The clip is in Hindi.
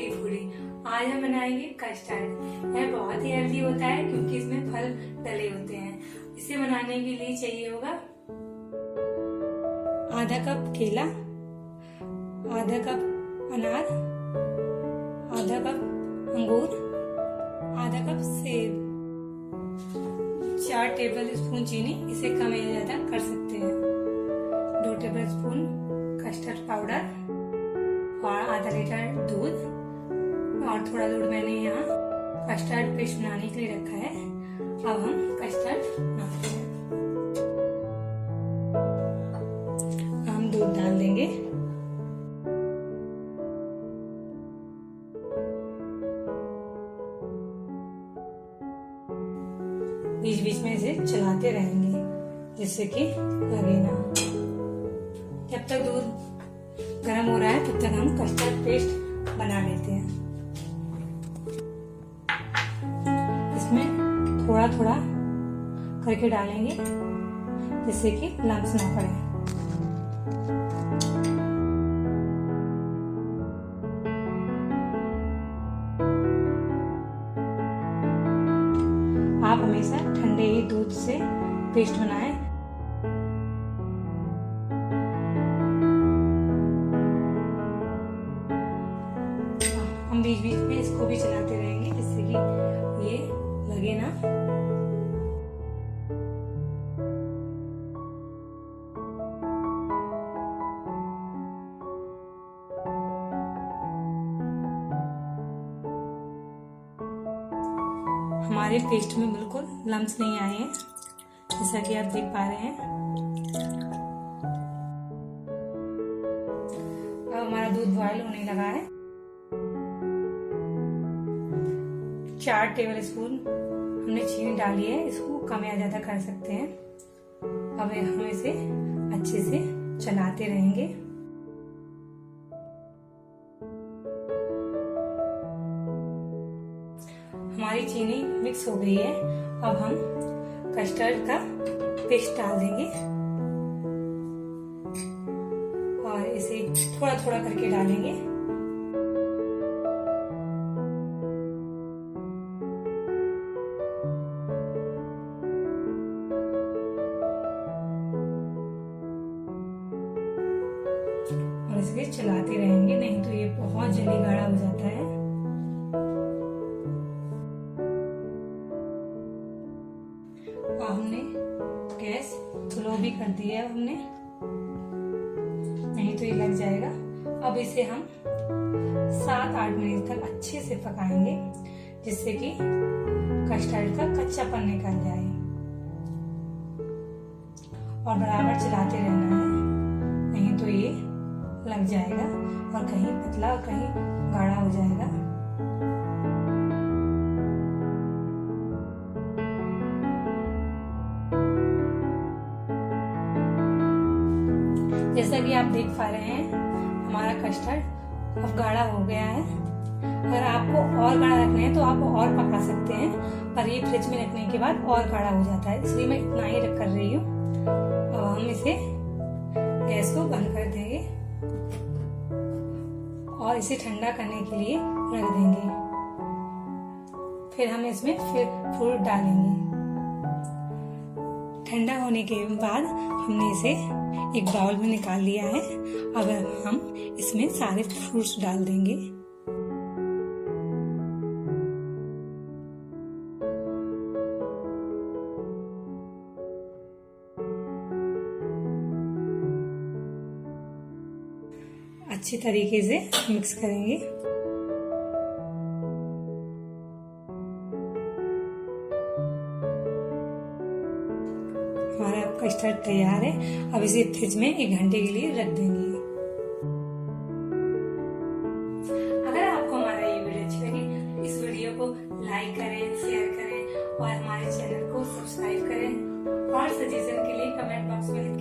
De-foodie। आज हम बनाएंगे कस्टर्ड। यह बहुत ही हेल्दी होता है क्योंकि इसमें फल डले होते हैं। इसे बनाने के लिए चाहिए होगा आधा कप केला, आधा कप अनार, आधा कप अंगूर, आधा कप सेब, 4 टेबलस्पून चीनी, इसे कम या ज्यादा कर सकते हैं, 2 टेबलस्पून कस्टर्ड पाउडर और आधा लीटर दूध और थोड़ा दूध मैंने यहाँ कस्टर्ड पेस्ट बनाने के लिए रखा है। अब हम कस्टर्ड बनाते हैं। हम दूध डाल देंगे, बीच बीच में इसे चलाते रहेंगे जिससे कि लगे ना। जब तक दूध गर्म हो रहा है तब तक हम कस्टर्ड पेस्ट बना लेते हैं। इसमें थोड़ा थोड़ा करके डालेंगे जिससे कि लम्स ना पड़े। आप हमेशा ठंडे ही दूध से पेस्ट बनाएं। हम बीच बीच में इसको भी चलाते रहेंगे जिससे कि ये लगे ना। हमारे पेस्ट में बिल्कुल लम्स नहीं आए हैं जैसा कि आप देख पा रहे हैं। अब हमारा दूध बॉयल होने लगा है। 4 टेबलस्पून हमने चीनी डाली है, इसको कम या ज्यादा कर सकते हैं। अब हम इसे अच्छे से चलाते रहेंगे। हमारी चीनी मिक्स हो गई है। अब हम कस्टर्ड का पेस्ट डाल देंगे और इसे थोड़ा थोड़ा करके डालेंगे। और इसे चलाते रहेंगे, नहीं तो ये बहुत जल्दी गाढ़ा हो जाता है। और हमने गैस स्लो भी कर दी है हमने, नहीं तो ये लग जाएगा। अब इसे हम 7-8 मिनट तक अच्छे से पकाएंगे जिससे कि कस्टर्ड का कच्चापन निकल जाए। और बराबर चलाते रहना है, नहीं तो ये लग जाएगा और कहीं पतला और कहीं गाढ़ा हो जाएगा। जैसा कि आप देख पा रहे हैं हमारा कस्टर्ड अब गाढ़ा हो गया है। अगर आपको और गाढ़ा रखना है तो आप और पका सकते हैं, पर ये फ्रिज में रखने के बाद और गाढ़ा हो जाता है, इसलिए मैं इतना ही कर रही हूँ। अब हम इसे गैस को बंद कर देंगे और इसे ठंडा करने के लिए रख देंगे। फिर हम इसमें फ्रूट डालेंगे। ठंडा होने के बाद हमने इसे एक बाउल में निकाल लिया है। अब हम इसमें सारे फ्रूट्स डाल देंगे। अच्छी तरीके से मिक्स करेंगे। हमारा कस्टर्ड तैयार है। अब इसे फ्रिज में 1 घंटे के लिए रख देंगे। अगर आपको हमारा ये वीडियो अच्छी लगी, इस वीडियो को लाइक करें, शेयर करें और हमारे चैनल को सब्सक्राइब करें। और सजेशन के लिए कमेंट बॉक्स में